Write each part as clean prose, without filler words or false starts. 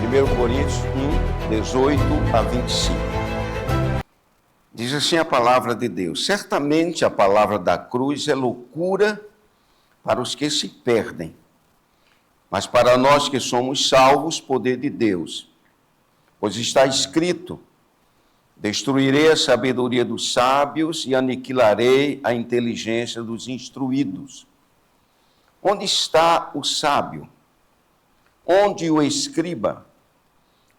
1 Coríntios 1, 18 a 25. Diz assim a palavra de Deus: certamente a palavra da cruz é loucura para os que se perdem, mas para nós que somos salvos, poder de Deus. Pois está escrito: destruirei a sabedoria dos sábios e aniquilarei a inteligência dos instruídos. Onde está o sábio? Onde o escriba?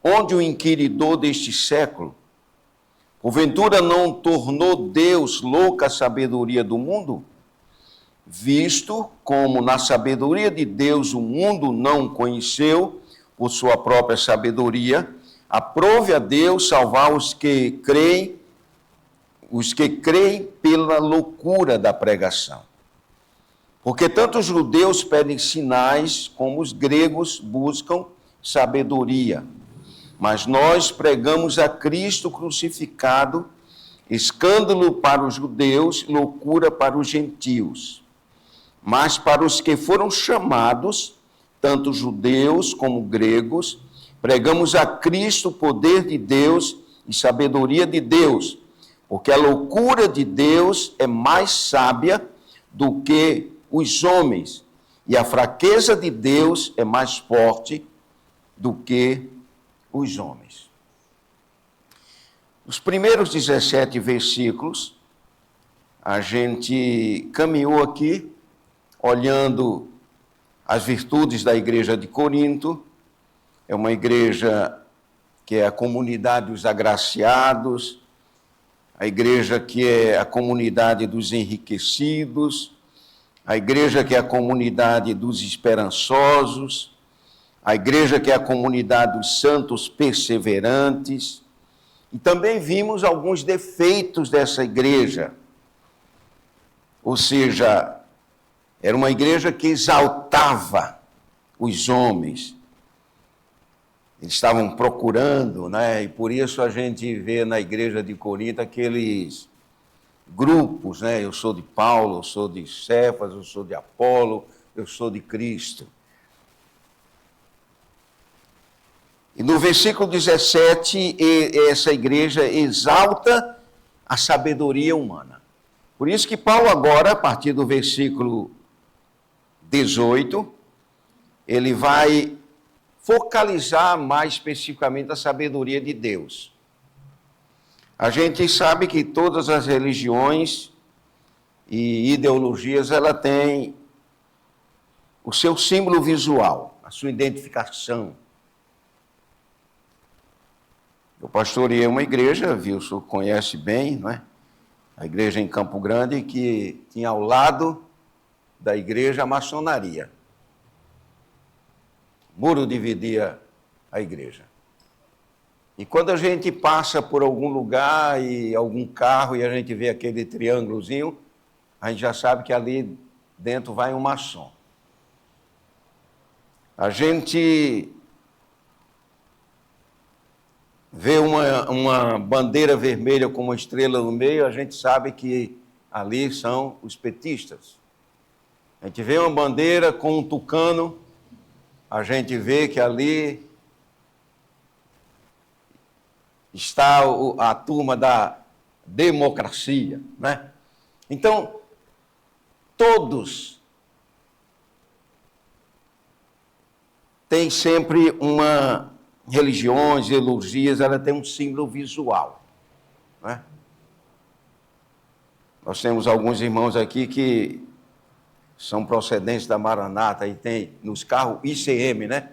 Onde o inquiridor deste século? Porventura não tornou Deus louca a sabedoria do mundo? Visto como na sabedoria de Deus o mundo não conheceu por sua própria sabedoria, aprove a Deus salvar os que creem pela loucura da pregação. Porque tanto os judeus pedem sinais, como os gregos buscam sabedoria. Mas nós pregamos a Cristo crucificado, escândalo para os judeus, loucura para os gentios. Mas para os que foram chamados, tanto judeus como gregos, pregamos a Cristo, poder de Deus e sabedoria de Deus, porque a loucura de Deus é mais sábia do que os homens, e a fraqueza de Deus é mais forte do que os homens. Nos primeiros 17 versículos, a gente caminhou aqui, olhando as virtudes da igreja de Corinto. É uma igreja que é a comunidade dos agraciados, a igreja que é a comunidade dos enriquecidos, a igreja que é a comunidade dos esperançosos, a igreja que é a comunidade dos santos perseverantes. E também vimos alguns defeitos dessa igreja. Ou seja, era uma igreja que exaltava os homens. Eles estavam procurando, né? E por isso a gente vê na igreja de Corinto aqueles grupos, né? Eu sou de Paulo, eu sou de Cefas, eu sou de Apolo, eu sou de Cristo. E no versículo 17, essa igreja exalta a sabedoria humana. Por isso que Paulo agora, a partir do versículo 18, ele vai focalizar mais especificamente a sabedoria de Deus. A gente sabe que todas as religiões e ideologias, ela tem o seu símbolo visual, a sua identificação. Eu pastoreei uma igreja, Wilson conhece bem, não é? A igreja em Campo Grande, que tinha ao lado da igreja a maçonaria. O muro dividia a igreja. E quando a gente passa por algum lugar e algum carro e a gente vê aquele triângulozinho, a gente já sabe que ali dentro vai um maçom. A gente vê uma bandeira vermelha com uma estrela no meio, a gente sabe que ali são os petistas. A gente vê uma bandeira com um tucano, a gente vê que ali está a turma da democracia, né? Então, todos têm sempre religiões, ideologias, ela tem um símbolo visual, né? Nós temos alguns irmãos aqui que são procedentes da Maranata e tem nos carros ICM, né?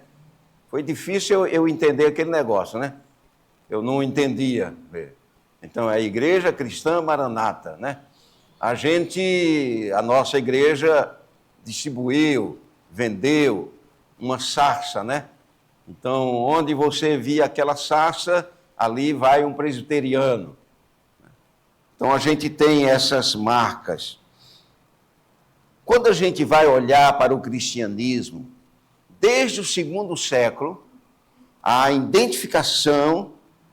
Foi difícil eu entender aquele negócio, né? Eu não entendia. Então, é a Igreja Cristã Maranata, né? A nossa igreja distribuiu, vendeu uma sarça, né? Então, onde você via aquela sarça, ali vai um presbiteriano. Então, a gente tem essas marcas. Quando a gente vai olhar para o cristianismo, desde o segundo século, a identificação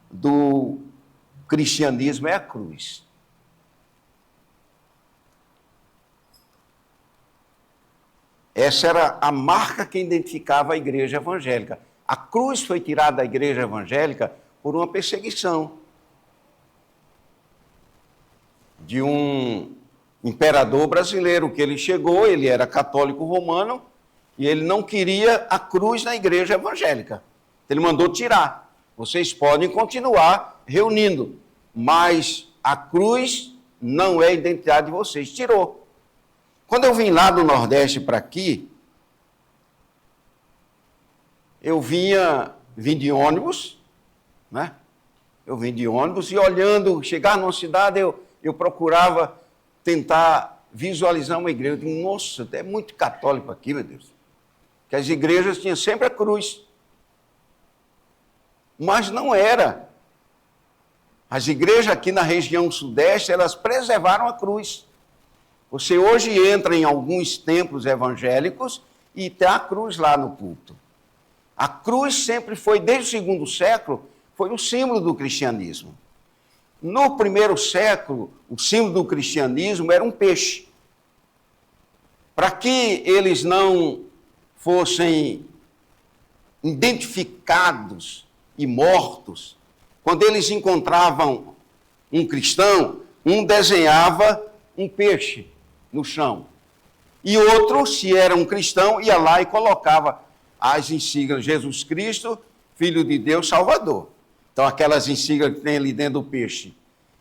do cristianismo é a cruz. Essa era a marca que identificava a igreja evangélica. A cruz foi tirada da igreja evangélica por uma perseguição de um imperador brasileiro, que ele chegou, ele era católico romano, e ele não queria a cruz na igreja evangélica. Ele mandou tirar. Vocês podem continuar reunindo, mas a cruz não é a identidade de vocês. Tirou. Quando eu vim lá do Nordeste para aqui, eu vim de ônibus, né? Eu vim de ônibus e olhando, chegar numa cidade, eu procurava tentar visualizar uma igreja. Eu digo, nossa, é muito católico aqui, meu Deus. Que as igrejas tinham sempre a cruz. Mas não era. As igrejas aqui na região sudeste, elas preservaram a cruz. Você hoje entra em alguns templos evangélicos e tem a cruz lá no púlpito. A cruz sempre foi, desde o segundo século, foi o símbolo do cristianismo. No primeiro século, o símbolo do cristianismo era um peixe. Para que eles não fossem identificados e mortos, quando eles encontravam um cristão, um desenhava um peixe no chão. E outro, se era um cristão, ia lá e colocava as insígnias Jesus Cristo, Filho de Deus, Salvador. Então, aquelas insígnias que tem ali dentro do peixe.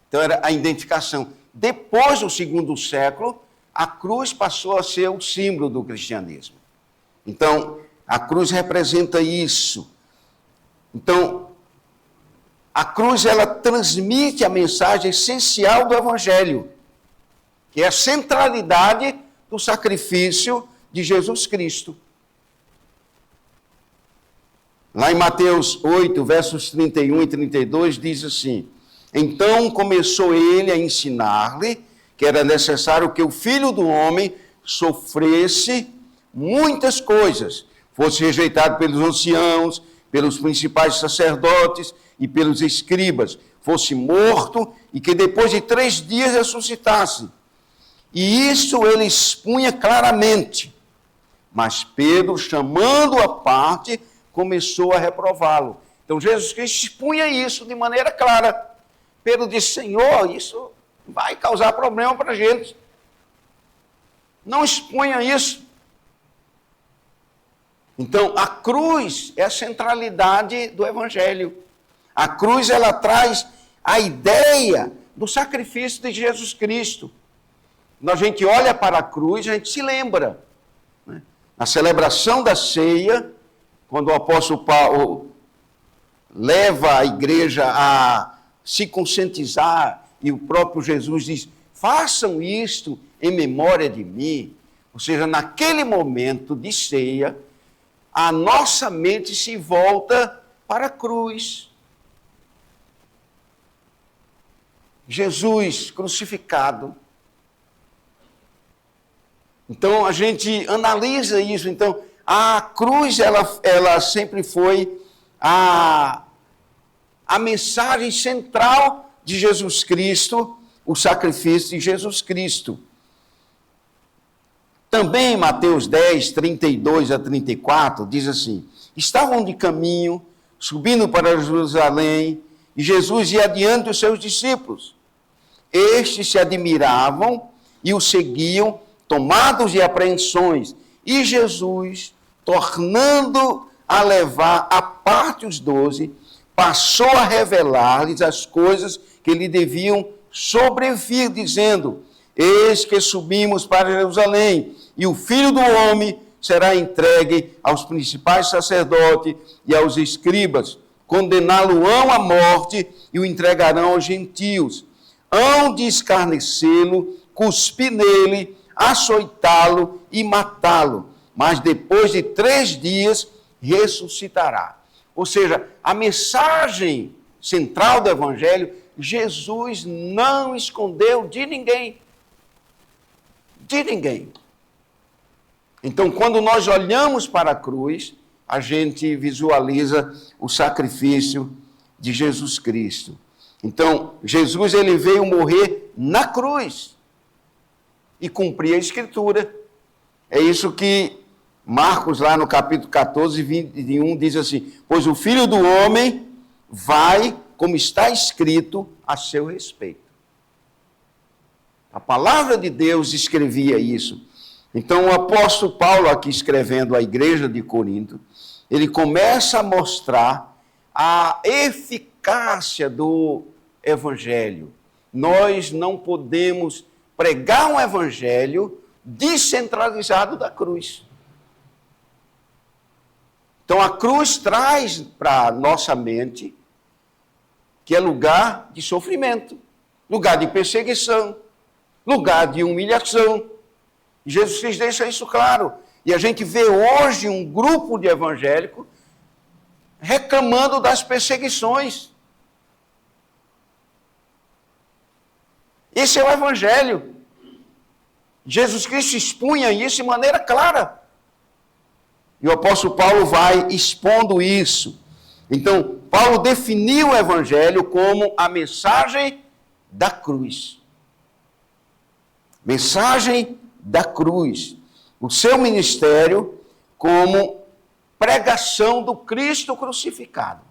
Então, era a identificação. Depois do segundo século, a cruz passou a ser o símbolo do cristianismo. Então, a cruz representa isso. Então, a cruz, ela transmite a mensagem essencial do Evangelho, que é a centralidade do sacrifício de Jesus Cristo. Lá em Mateus 8, versos 31 e 32, diz assim: então começou ele a ensinar-lhe que era necessário que o Filho do Homem sofresse muitas coisas, fosse rejeitado pelos anciãos, pelos principais sacerdotes e pelos escribas, fosse morto e que depois de 3 dias ressuscitasse. E isso ele expunha claramente. Mas Pedro, chamando-o à parte, começou a reprová-lo. Então Jesus Cristo expunha isso de maneira clara. Pedro disse: Senhor, isso vai causar problema para a gente. Não exponha isso. Então, a cruz é a centralidade do Evangelho. A cruz, ela traz a ideia do sacrifício de Jesus Cristo. Quando a gente olha para a cruz, a gente se lembra, né? Na celebração da ceia, quando o apóstolo Paulo leva a igreja a se conscientizar, e o próprio Jesus diz: façam isto em memória de mim. Ou seja, naquele momento de ceia, a nossa mente se volta para a cruz. Jesus crucificado. Então, a gente analisa isso. Então, a cruz, ela sempre foi a mensagem central de Jesus Cristo, o sacrifício de Jesus Cristo. Também em Mateus 10, 32 a 34, diz assim: estavam de caminho, subindo para Jerusalém, e Jesus ia adiante dos seus discípulos. Estes se admiravam e o seguiam, tomados de apreensões. E Jesus, tornando a levar à parte os 12, passou a revelar-lhes as coisas que lhe deviam sobrevir, dizendo: eis que subimos para Jerusalém, e o Filho do Homem será entregue aos principais sacerdotes e aos escribas, condená-lo-ão à morte e o entregarão aos gentios. Hão de escarnecê-lo, cuspir nele, açoitá-lo e matá-lo, mas depois de 3 dias ressuscitará. Ou seja, a mensagem central do Evangelho, Jesus não escondeu de ninguém. De ninguém. Então, quando nós olhamos para a cruz, a gente visualiza o sacrifício de Jesus Cristo. Então, Jesus, ele veio morrer na cruz e cumprir a Escritura. É isso que Marcos, lá no capítulo 14, 21, diz assim: pois o Filho do Homem vai, como está escrito, a seu respeito. A palavra de Deus escrevia isso. Então, o apóstolo Paulo, aqui escrevendo à igreja de Corinto, ele começa a mostrar a eficácia do evangelho. Nós não podemos pregar um evangelho descentralizado da cruz. Então, a cruz traz para a nossa mente que é lugar de sofrimento, lugar de perseguição, lugar de humilhação. Jesus Cristo deixa isso claro. E a gente vê hoje um grupo de evangélicos reclamando das perseguições. Esse é o evangelho. Jesus Cristo expunha isso de maneira clara. E o apóstolo Paulo vai expondo isso. Então, Paulo definiu o evangelho como a mensagem da cruz. Mensagem da cruz. O seu ministério como pregação do Cristo crucificado.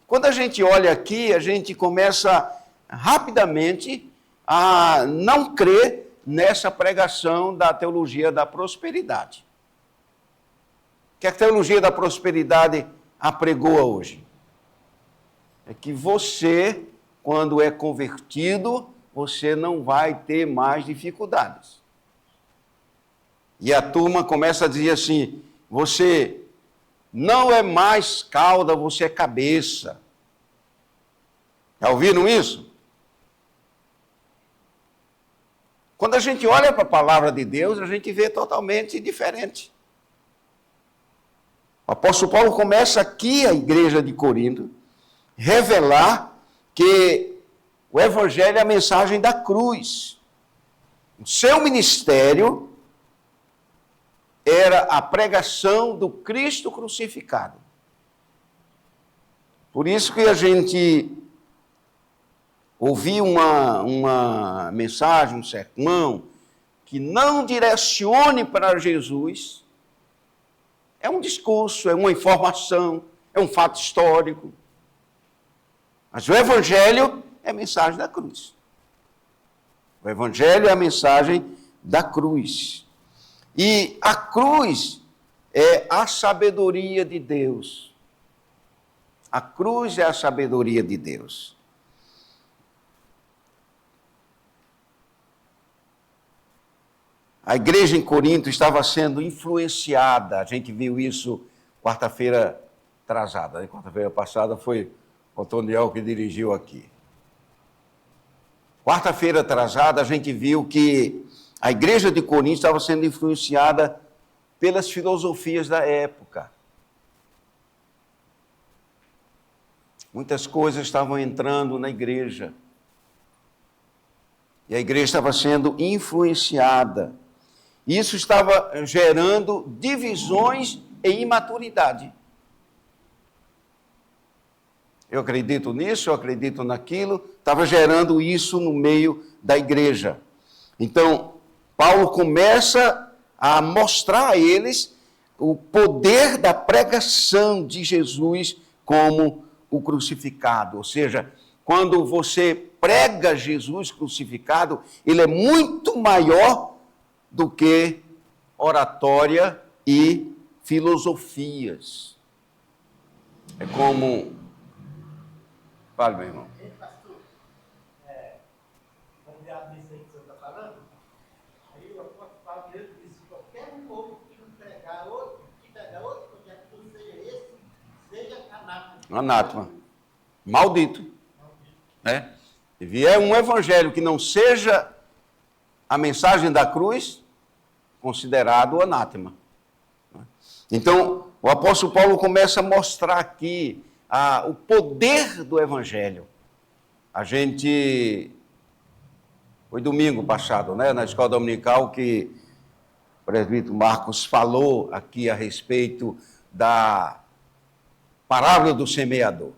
Quando a gente olha aqui, a gente começa rapidamente a não crer nessa pregação da teologia da prosperidade. Que a teologia da prosperidade apregoa hoje? É que você, quando é convertido, você não vai ter mais dificuldades. E a turma começa a dizer assim: você não é mais cauda, você é cabeça. Já ouviram isso? Quando a gente olha para a palavra de Deus, a gente vê totalmente diferente. O apóstolo Paulo começa aqui, a igreja de Corinto, revelar que o evangelho é a mensagem da cruz. O seu ministério era a pregação do Cristo crucificado. Por isso que a gente ouvir uma mensagem, um sermão, que não direcione para Jesus, é um discurso, é uma informação, é um fato histórico. Mas o evangelho é a mensagem da cruz. O evangelho é a mensagem da cruz. E a cruz é a sabedoria de Deus. A cruz é a sabedoria de Deus. A igreja em Corinto estava sendo influenciada, a gente viu isso quarta-feira atrasada, né? Quarta-feira passada foi o Toniel que dirigiu aqui. Quarta-feira atrasada a gente viu que a igreja de Corinto estava sendo influenciada pelas filosofias da época. Muitas coisas estavam entrando na igreja. E a igreja estava sendo influenciada. Isso estava gerando divisões e imaturidade. Eu acredito nisso, eu acredito naquilo. Estava gerando isso no meio da igreja. Então, Paulo começa a mostrar a eles o poder da pregação de Jesus como o crucificado. Ou seja, quando você prega Jesus crucificado, ele é muito maior do que oratória e filosofias. É como... Fale, meu irmão. Pastor, baseado nisso aí que o senhor está falando, aí o apóstolo Paulo mesmo disse: qualquer um outro que não pregar outro, projeto que não seja esse, seja anátema. Anátema. Maldito. Né? Se vier um evangelho que não seja a mensagem da cruz, considerado anátema. Então, o apóstolo Paulo começa a mostrar aqui o poder do evangelho. A gente... Foi domingo passado, né, na escola dominical, que o presbítero Marcos falou aqui a respeito da parábola do semeador.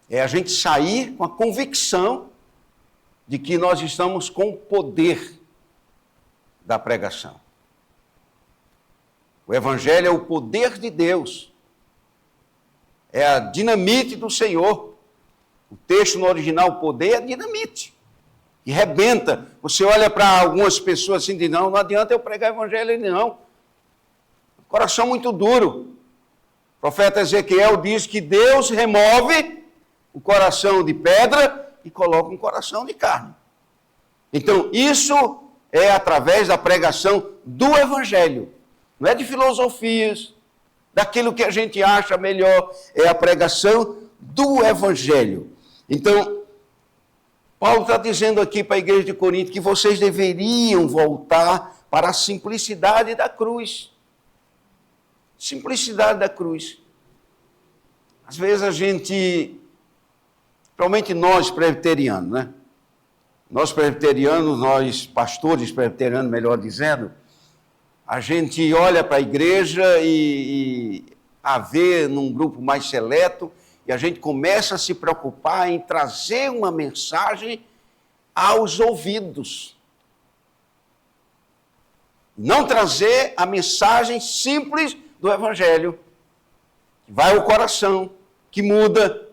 É a gente sair com a convicção de que nós estamos com o poder da pregação. O Evangelho é o poder de Deus. É a dinamite do Senhor. O texto no original, o poder, é dinamite. E rebenta. Você olha para algumas pessoas assim e diz, não adianta eu pregar o Evangelho, não. Coração muito duro. O profeta Ezequiel diz que Deus remove o coração de pedra e coloca um coração de carne. Então, isso é através da pregação do Evangelho. Não é de filosofias, daquilo que a gente acha melhor. É a pregação do Evangelho. Então, Paulo está dizendo aqui para a igreja de Corinto que vocês deveriam voltar para a simplicidade da cruz. Simplicidade da cruz. Às vezes a gente, principalmente nós presbiterianos, né? Nós presbiterianos, nós pastores presbiterianos, melhor dizendo, a gente olha para a igreja e a vê num grupo mais seleto, e a gente começa a se preocupar em trazer uma mensagem aos ouvidos. Não trazer a mensagem simples do Evangelho, que vai ao coração, que muda.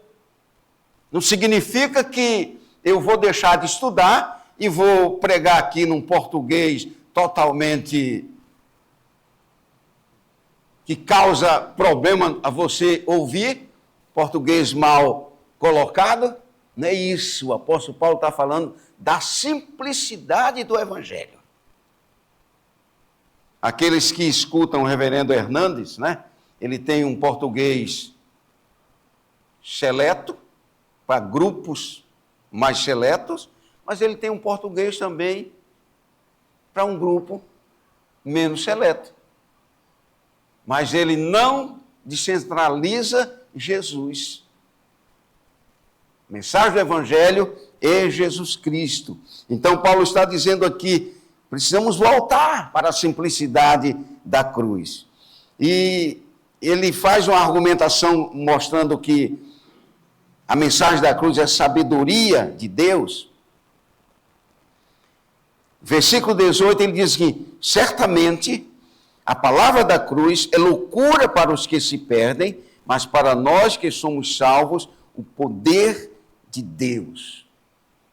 Não significa que eu vou deixar de estudar e vou pregar aqui num português totalmente que causa problema a você ouvir, português mal colocado. Não é isso, o apóstolo Paulo está falando da simplicidade do Evangelho. Aqueles que escutam o reverendo Hernandes, né? Ele tem um português seleto, para grupos mais seletos, mas ele tem um português também para um grupo menos seleto. Mas ele não descentraliza Jesus. A mensagem do Evangelho é Jesus Cristo. Então, Paulo está dizendo aqui, precisamos voltar para a simplicidade da cruz. E ele faz uma argumentação mostrando que a mensagem da cruz é a sabedoria de Deus. Versículo 18, ele diz que, certamente, a palavra da cruz é loucura para os que se perdem, mas para nós que somos salvos, o poder de Deus.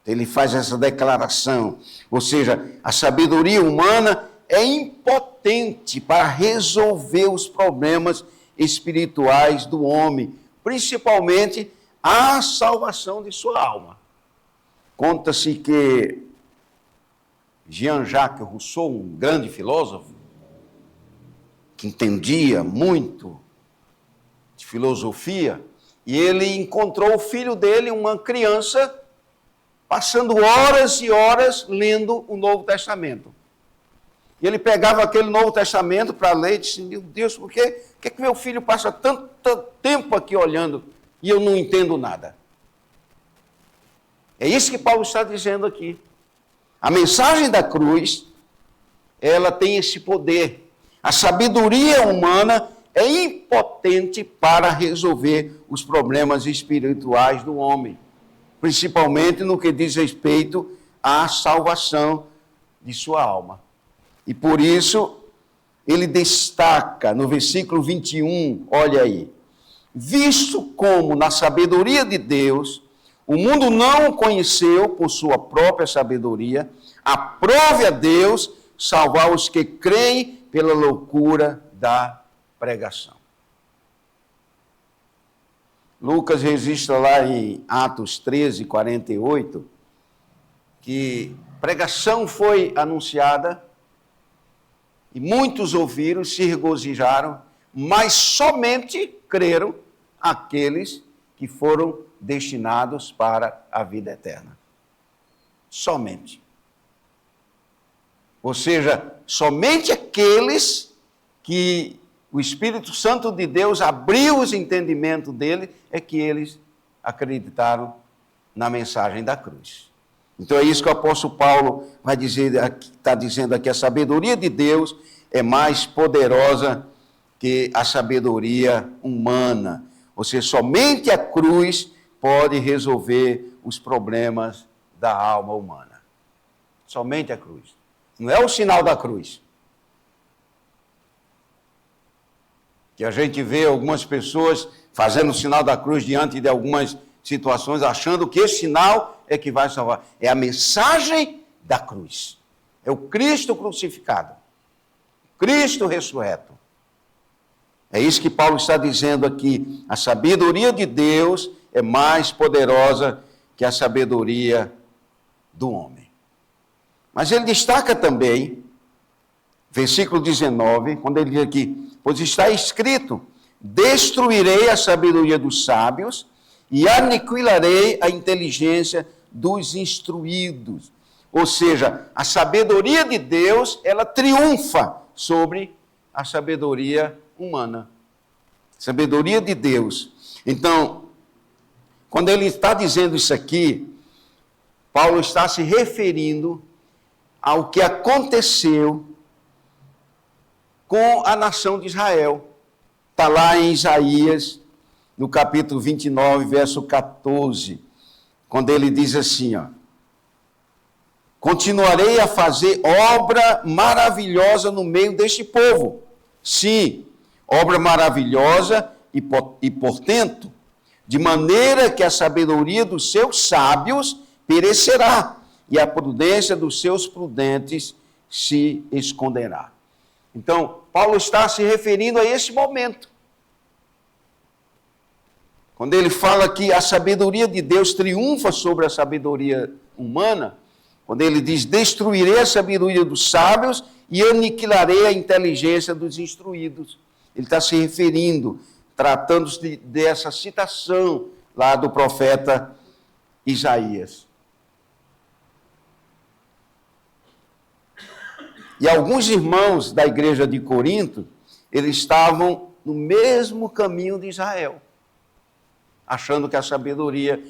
Ele faz essa declaração, ou seja, a sabedoria humana é impotente para resolver os problemas espirituais do homem, principalmente a salvação de sua alma. Conta-se que Jean-Jacques Rousseau, um grande filósofo, que entendia muito de filosofia, e ele encontrou o filho dele, uma criança, passando horas e horas lendo o Novo Testamento. E ele pegava aquele Novo Testamento para ler e disse, meu Deus, por que meu filho passa tanto tempo aqui olhando e eu não entendo nada? É isso que Paulo está dizendo aqui. A mensagem da cruz, ela tem esse poder. A sabedoria humana é impotente para resolver os problemas espirituais do homem, principalmente no que diz respeito à salvação de sua alma. E por isso, ele destaca no versículo 21, olha aí, visto como na sabedoria de Deus, o mundo não o conheceu por sua própria sabedoria, aprove a Deus salvar os que creem pela loucura da pregação. Lucas registra lá em Atos 13, 48, que pregação foi anunciada e muitos ouviram, se regozijaram, mas somente creram aqueles que foram destinados para a vida eterna. Somente. Ou seja, somente aqueles que o Espírito Santo de Deus abriu os entendimentos dele, é que eles acreditaram na mensagem da cruz. Então é isso que o apóstolo Paulo vai dizer, está dizendo aqui, a sabedoria de Deus é mais poderosa que a sabedoria humana. Ou seja, somente a cruz pode resolver os problemas da alma humana. Somente a cruz. Não é o sinal da cruz. Que a gente vê algumas pessoas fazendo o sinal da cruz diante de algumas situações, achando que esse sinal é que vai salvar. É a mensagem da cruz. É o Cristo crucificado. Cristo ressurreto. É isso que Paulo está dizendo aqui. A sabedoria de Deus é mais poderosa que a sabedoria do homem. Mas ele destaca também, versículo 19, quando ele diz aqui, pois está escrito, destruirei a sabedoria dos sábios e aniquilarei a inteligência dos instruídos. Ou seja, a sabedoria de Deus, ela triunfa sobre a sabedoria humana. Sabedoria de Deus. Então, quando ele está dizendo isso aqui, Paulo está se referindo ao que aconteceu com a nação de Israel. Está lá em Isaías, no capítulo 29, verso 14, quando ele diz assim, ó, continuarei a fazer obra maravilhosa no meio deste povo. Sim, obra maravilhosa e portento, de maneira que a sabedoria dos seus sábios perecerá, e a prudência dos seus prudentes se esconderá. Então, Paulo está se referindo a esse momento. Quando ele fala que a sabedoria de Deus triunfa sobre a sabedoria humana, quando ele diz, destruirei a sabedoria dos sábios e aniquilarei a inteligência dos instruídos. Ele está se referindo, tratando-se dessa citação lá do profeta Isaías. E alguns irmãos da igreja de Corinto, eles estavam no mesmo caminho de Israel, achando que a sabedoria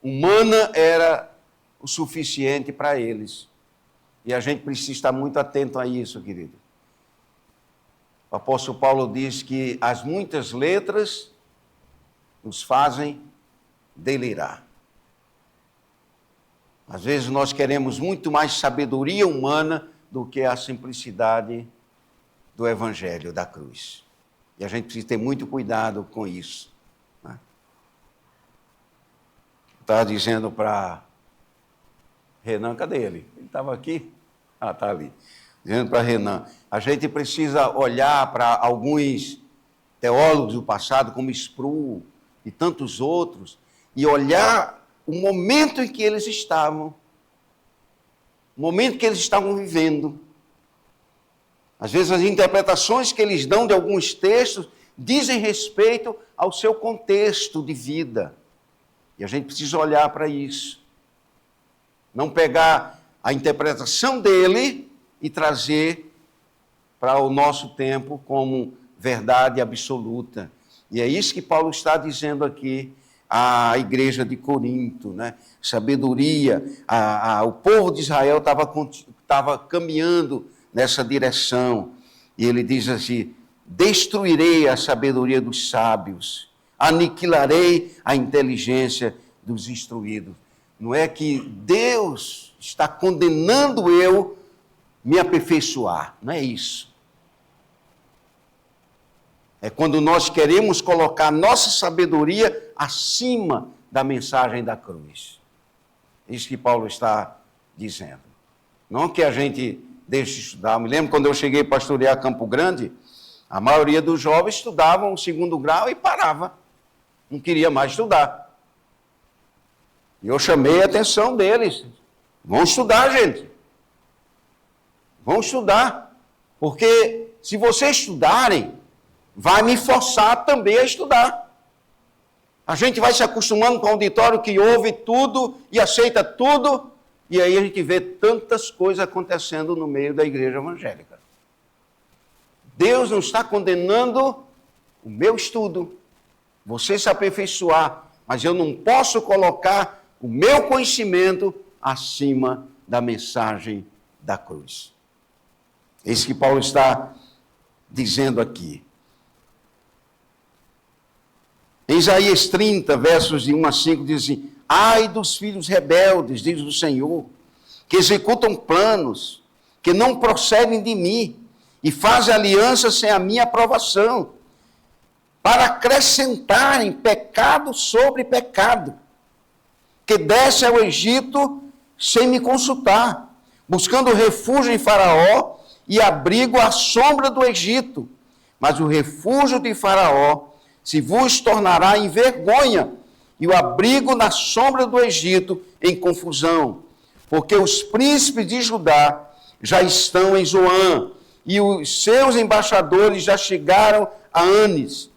humana era o suficiente para eles. E a gente precisa estar muito atento a isso, querido. O apóstolo Paulo diz que as muitas letras nos fazem delirar. Às vezes nós queremos muito mais sabedoria humana do que a simplicidade do evangelho, da cruz. E a gente precisa ter muito cuidado com isso. Né? Estava dizendo para Renan, cadê ele? Ele estava aqui? Ah, está ali. Dizendo para Renan, a gente precisa olhar para alguns teólogos do passado, como Sproul e tantos outros, e olhar o momento em que eles estavam, o momento que eles estavam vivendo. Às vezes as interpretações que eles dão de alguns textos dizem respeito ao seu contexto de vida. E a gente precisa olhar para isso. Não pegar a interpretação dele e trazer para o nosso tempo como verdade absoluta. E é isso que Paulo está dizendo aqui à igreja de Corinto, né? Sabedoria, o povo de Israel estava caminhando nessa direção. E ele diz assim, destruirei a sabedoria dos sábios, aniquilarei a inteligência dos instruídos. Não é que Deus está condenando eu me aperfeiçoar, não é isso. É quando nós queremos colocar nossa sabedoria acima da mensagem da cruz. Isso que Paulo está dizendo. Não que a gente deixe de estudar. Eu me lembro quando eu cheguei a pastorear Campo Grande, a maioria dos jovens estudavam o 2º grau e parava. Não queria mais estudar. E eu chamei a atenção deles. Vão estudar, gente. Vão estudar. Porque se vocês estudarem, vai me forçar também a estudar. A gente vai se acostumando com o auditório que ouve tudo e aceita tudo, e aí a gente vê tantas coisas acontecendo no meio da igreja evangélica. Deus não está condenando o meu estudo, você se aperfeiçoar, mas eu não posso colocar o meu conhecimento acima da mensagem da cruz. É isso que Paulo está dizendo aqui. Em Isaías 30, versos de 1 a 5, diz assim, ai dos filhos rebeldes, diz o Senhor, que executam planos, que não procedem de mim, e fazem aliança sem a minha aprovação. para acrescentarem pecado sobre pecado, que desce ao Egito sem me consultar, buscando refúgio em Faraó e abrigo à sombra do Egito. Mas o refúgio de Faraó se vos tornará em vergonha, e o abrigo na sombra do Egito em confusão, porque os príncipes de Judá já estão em Zoã, e os seus embaixadores já chegaram a Anis.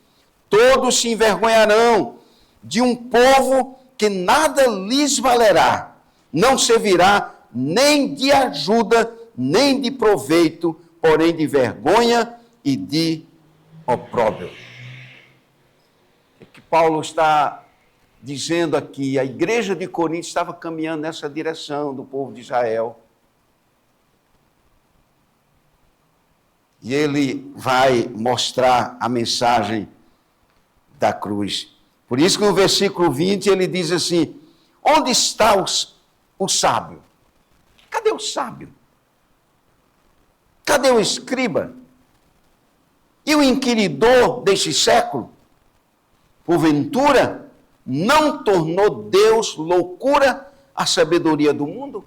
Todos se envergonharão de um povo que nada lhes valerá, não servirá nem de ajuda, nem de proveito, porém de vergonha e de opróbrio. O que Paulo está dizendo aqui? A igreja de Corinto estava caminhando nessa direção do povo de Israel. E ele vai mostrar a mensagem da cruz. Por isso que no versículo 20 ele diz assim: onde está o sábio? Cadê o sábio? Cadê o escriba? E o inquiridor deste século? Porventura, não tornou Deus loucura a sabedoria do mundo?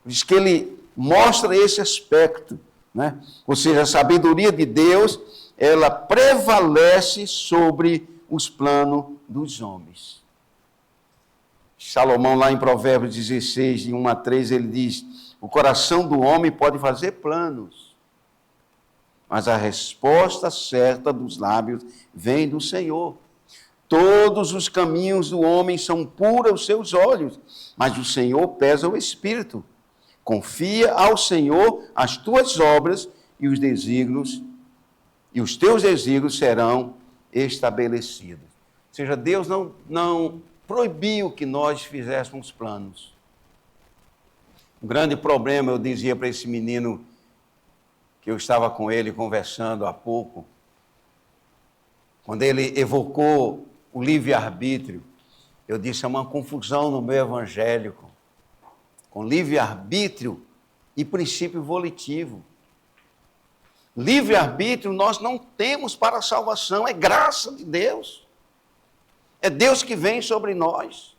Diz que ele mostra esse aspecto, né? Ou seja, a sabedoria de Deus, ela prevalece sobre os planos dos homens. Salomão, lá em Provérbios 16, de 1 a 3, ele diz: o coração do homem pode fazer planos, mas a resposta certa dos lábios vem do Senhor. Todos os caminhos do homem são puros aos seus olhos, mas o Senhor pesa o espírito. Confia ao Senhor as tuas obras e os desígnios, e os teus desígnios serão estabelecidos. Ou seja, Deus não proibiu que nós fizéssemos planos. O grande problema, eu dizia para esse menino, que eu estava com ele conversando há pouco, quando ele evocou o livre-arbítrio, eu disse: é uma confusão no meio evangélico, com livre-arbítrio e princípio volitivo. Livre-arbítrio nós não temos para a salvação, é graça de Deus. É Deus que vem sobre nós.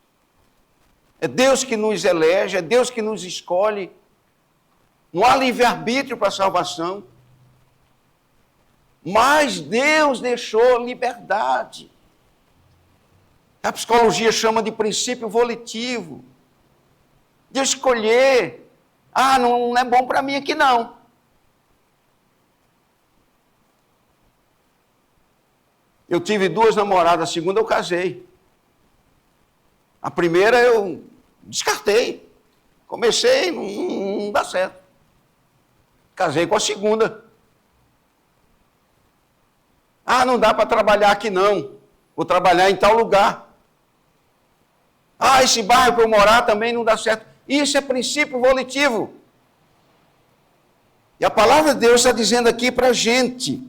É Deus que nos elege, é Deus que nos escolhe. Não há livre-arbítrio para a salvação. Mas Deus deixou liberdade. A psicologia chama de princípio volitivo. De escolher. Não é bom para mim aqui não. Eu tive 2 namoradas, a segunda eu casei. A primeira eu descartei. Comecei, não dá certo. Casei com a segunda. Não dá para trabalhar aqui não. Vou trabalhar em tal lugar. Esse bairro para eu morar também não dá certo. Isso é princípio volitivo. E a palavra de Deus está dizendo aqui para a gente: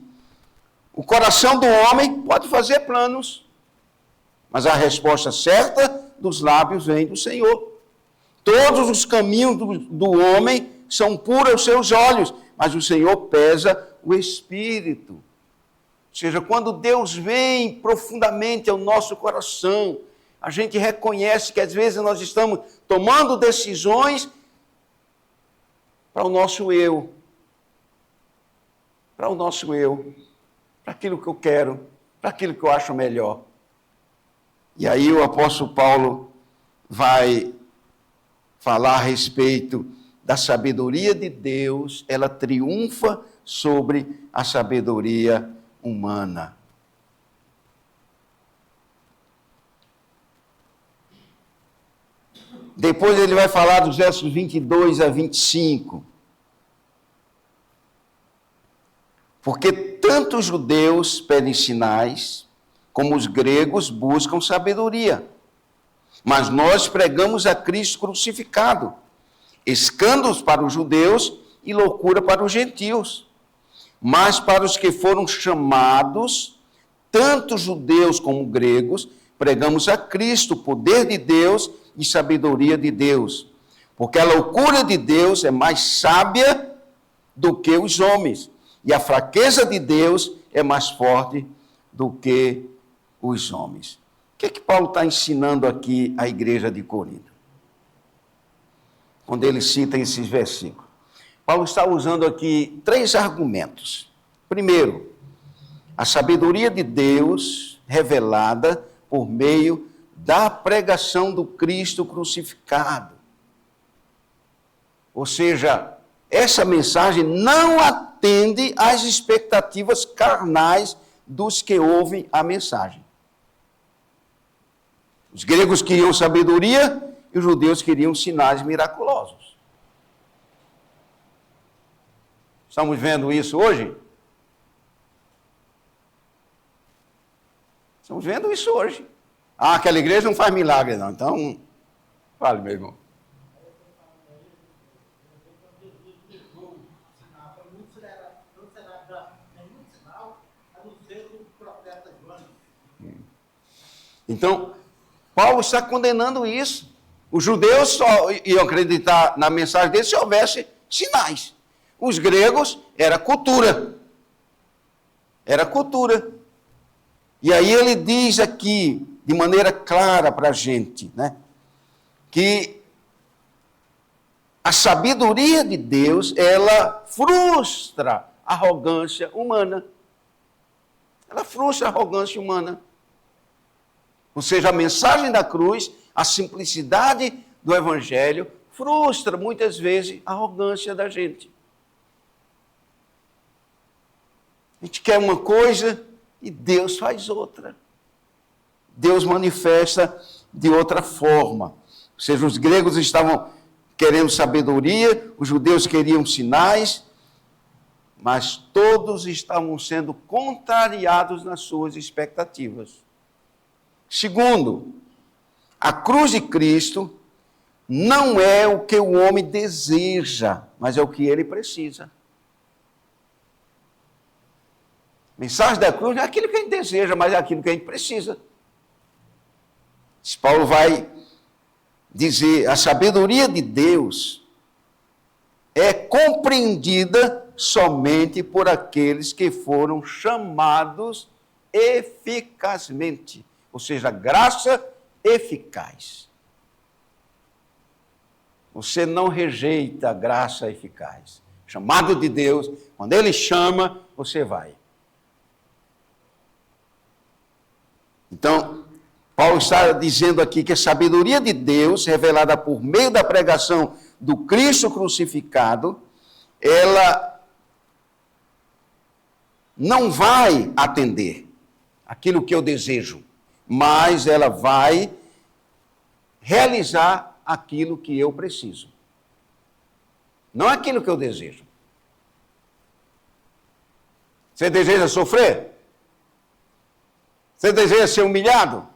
o coração do homem pode fazer planos, mas a resposta certa dos lábios vem do Senhor. Todos os caminhos do homem são puros aos seus olhos, mas o Senhor pesa o espírito. Ou seja, quando Deus vem profundamente ao nosso coração, a gente reconhece que às vezes nós estamos tomando decisões para o nosso eu. Para o nosso eu. Para aquilo que eu quero, para aquilo que eu acho melhor. E aí o apóstolo Paulo vai falar a respeito da sabedoria de Deus, ela triunfa sobre a sabedoria humana. Depois ele vai falar dos versos 22 a 25. Porque tanto os judeus pedem sinais, como os gregos buscam sabedoria. Mas nós pregamos a Cristo crucificado, escândalos para os judeus e loucura para os gentios. Mas para os que foram chamados, tanto judeus como gregos, pregamos a Cristo, poder de Deus e sabedoria de Deus. Porque a loucura de Deus é mais sábia do que os homens, e a fraqueza de Deus é mais forte do que os homens. O que é que Paulo está ensinando aqui à igreja de Corinto? Quando ele cita esses versículos. Paulo está usando aqui 3 argumentos. Primeiro, a sabedoria de Deus revelada por meio da pregação do Cristo crucificado. Ou seja, essa mensagem não atende às expectativas carnais dos que ouvem a mensagem. Os gregos queriam sabedoria e os judeus queriam sinais miraculosos. Estamos vendo isso hoje? Estamos vendo isso hoje. Ah, aquela igreja não faz milagre, não. Então, fale, meu irmão. Então, Paulo está condenando isso. Os judeus só iam acreditar na mensagem dele se houvesse sinais. Os gregos era cultura. Era cultura. E aí ele diz aqui, de maneira clara para a gente, né, que a sabedoria de Deus, ela frustra a arrogância humana. Ela frustra a arrogância humana. Ou seja, a mensagem da cruz, a simplicidade do evangelho, frustra muitas vezes a arrogância da gente. A gente quer uma coisa e Deus faz outra. Deus manifesta de outra forma. Ou seja, os gregos estavam querendo sabedoria, os judeus queriam sinais, mas todos estavam sendo contrariados nas suas expectativas. Segundo, a cruz de Cristo não é o que o homem deseja, mas é o que ele precisa. A mensagem da cruz não é aquilo que a gente deseja, mas é aquilo que a gente precisa. Paulo vai dizer, a sabedoria de Deus é compreendida somente por aqueles que foram chamados eficazmente. Ou seja, graça eficaz. Você não rejeita a graça eficaz. Chamado de Deus, quando Ele chama, você vai. Então, Paulo está dizendo aqui que a sabedoria de Deus, revelada por meio da pregação do Cristo crucificado, ela não vai atender aquilo que eu desejo, mas ela vai realizar aquilo que eu preciso. Não aquilo que eu desejo. Você deseja sofrer? Você deseja ser humilhado?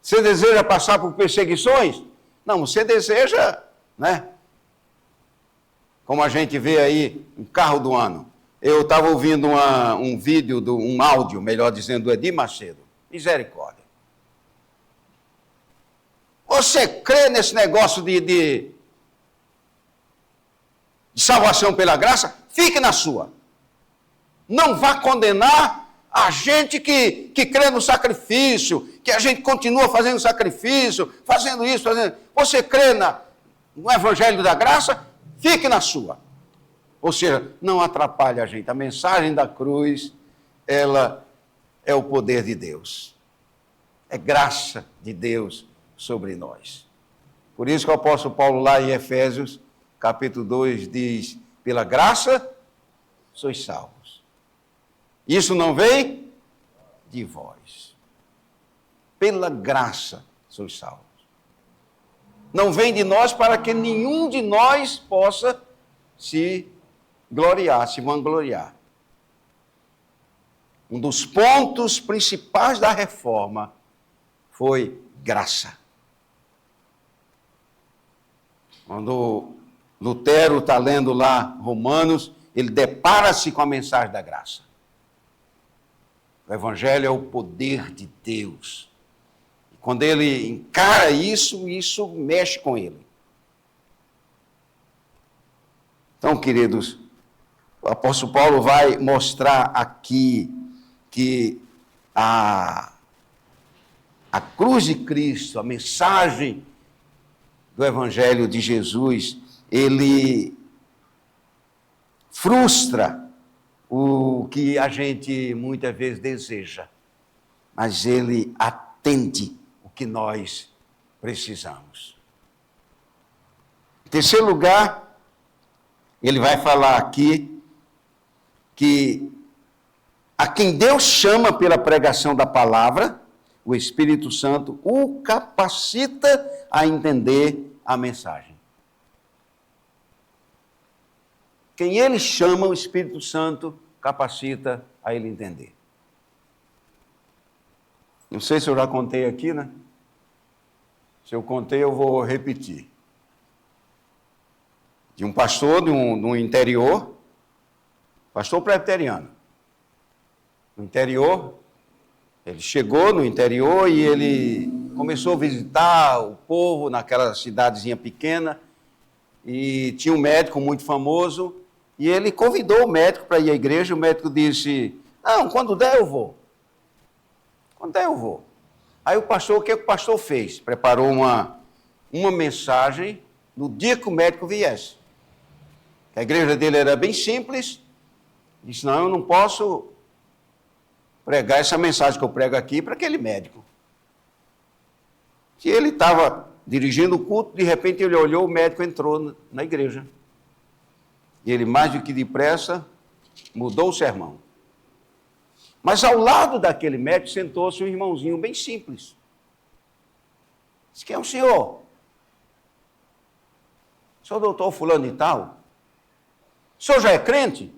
Você deseja passar por perseguições? Não, você deseja, né? Como a gente vê aí, um carro do ano. Eu estava ouvindo um vídeo, um áudio, melhor dizendo, do Edir Macedo. Misericórdia. Você crê nesse negócio de salvação pela graça? Fique na sua. Não vá condenar a gente que crê no sacrifício, que a gente continua fazendo sacrifício, fazendo isso, fazendo... Você crê no Evangelho da Graça? Fique na sua. Ou seja, não atrapalhe a gente. A mensagem da cruz, ela é o poder de Deus. É graça de Deus sobre nós. Por isso que o apóstolo Paulo, lá em Efésios, capítulo 2, diz, pela graça sois salvos. Isso não vem de vós. Pela graça sois salvos. Não vem de nós para que nenhum de nós possa se gloriar, se vangloriar. Um dos pontos principais da reforma foi graça. Quando Lutero está lendo lá Romanos, ele depara-se com a mensagem da graça. O Evangelho é o poder de Deus. E quando ele encara isso, isso mexe com ele. Então, queridos, O apóstolo Paulo vai mostrar aqui que a cruz de Cristo, a mensagem do Evangelho de Jesus, ele frustra o que a gente muitas vezes deseja, mas ele atende o que nós precisamos. Em terceiro lugar, ele vai falar aqui que a quem Deus chama pela pregação da palavra, o Espírito Santo o capacita a entender a mensagem. Quem ele chama, o Espírito Santo capacita a ele entender. Não sei se eu já contei aqui, né? Se eu contei, eu vou repetir. De um pastor no interior, pastor presbiteriano. No interior, ele chegou no interior e ele começou a visitar o povo naquela cidadezinha pequena e tinha um médico muito famoso e ele convidou o médico para ir à igreja. O médico disse, não, quando der eu vou. Quando der eu vou. Aí o pastor, o que o pastor fez? Preparou uma mensagem no dia que o médico viesse. A igreja dele era bem simples. Disse, não, eu não posso pregar essa mensagem que eu prego aqui para aquele médico. Se ele estava dirigindo o culto, de repente ele olhou, o médico entrou na igreja. E ele, mais do que depressa, mudou o sermão. Mas ao lado daquele médico sentou-se um irmãozinho bem simples. Disse, quem é o senhor? Sou o doutor fulano e tal. O senhor já é crente?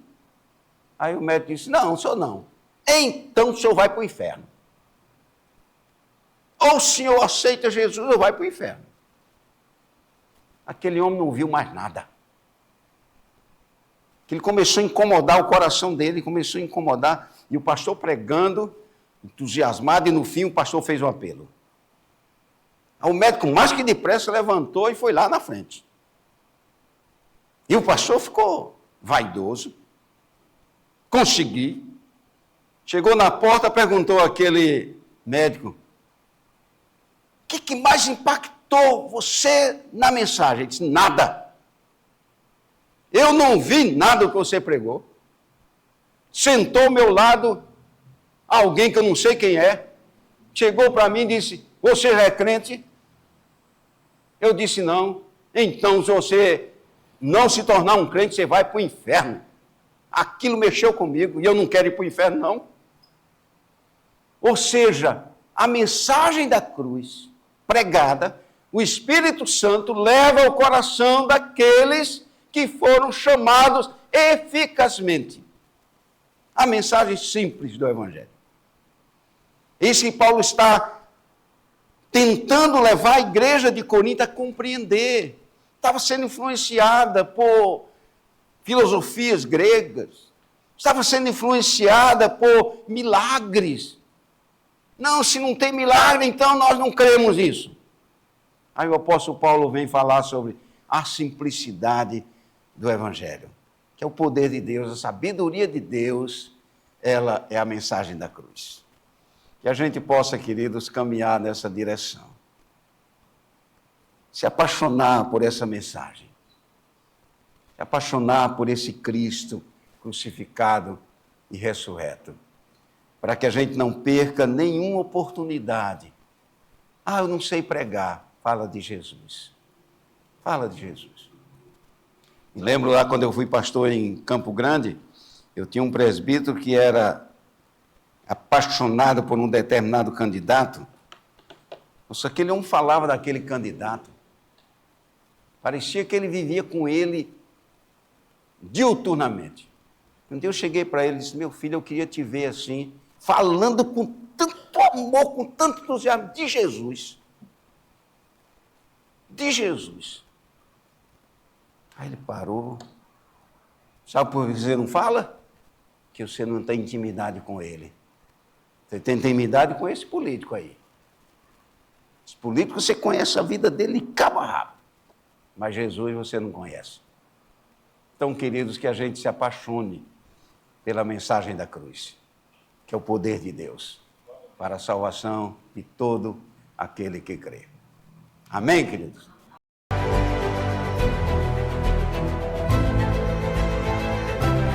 Aí o médico disse, não sou não. Então o senhor vai para o inferno. Ou o senhor aceita Jesus ou vai para o inferno. Aquele homem não viu mais nada. Ele começou a incomodar o coração dele, começou a incomodar, e o pastor pregando, entusiasmado, e no fim o pastor fez um apelo. O médico, mais que depressa, levantou e foi lá na frente. E o pastor ficou vaidoso, consegui, chegou na porta, perguntou àquele médico, o que mais impactou você na mensagem? Ele disse, nada. Eu não vi nada do que você pregou. Sentou ao meu lado alguém que eu não sei quem é, chegou para mim e disse, você já é crente? Eu disse, não. Então, se você não se tornar um crente, você vai para o inferno. Aquilo mexeu comigo e eu não quero ir para o inferno, não. Ou seja, a mensagem da cruz pregada, o Espírito Santo leva ao coração daqueles que foram chamados eficazmente. A mensagem simples do Evangelho. Isso que Paulo está tentando levar a igreja de Corinto a compreender. Estava sendo influenciada por filosofias gregas. Estava sendo influenciada por milagres. Não, se não tem milagre, então nós não cremos nisso. Aí o apóstolo Paulo vem falar sobre a simplicidade do Evangelho, que é o poder de Deus, a sabedoria de Deus, ela é a mensagem da cruz. Que a gente possa, queridos, caminhar nessa direção. Se apaixonar por essa mensagem. Se apaixonar por esse Cristo crucificado e ressurreto. Para que a gente não perca nenhuma oportunidade. Eu não sei pregar. Fala de Jesus. Fala de Jesus. Me lembro lá quando eu fui pastor em Campo Grande, eu tinha um presbítero que era apaixonado por um determinado candidato. Nossa, aquele homem falava daquele candidato. Parecia que ele vivia com ele diuturnamente. Um dia eu cheguei para ele e disse, meu filho, eu queria te ver assim, falando com tanto amor, com tanto entusiasmo de Jesus. De Jesus. Aí ele parou. Sabe por que você não fala? Que você não tem intimidade com ele. Você tem intimidade com esse político aí. Esse político você conhece a vida dele de cabo a rabo. Mas Jesus você não conhece. Então, queridos, que a gente se apaixone pela mensagem da cruz, que é o poder de Deus para a salvação de todo aquele que crê. Amém, queridos?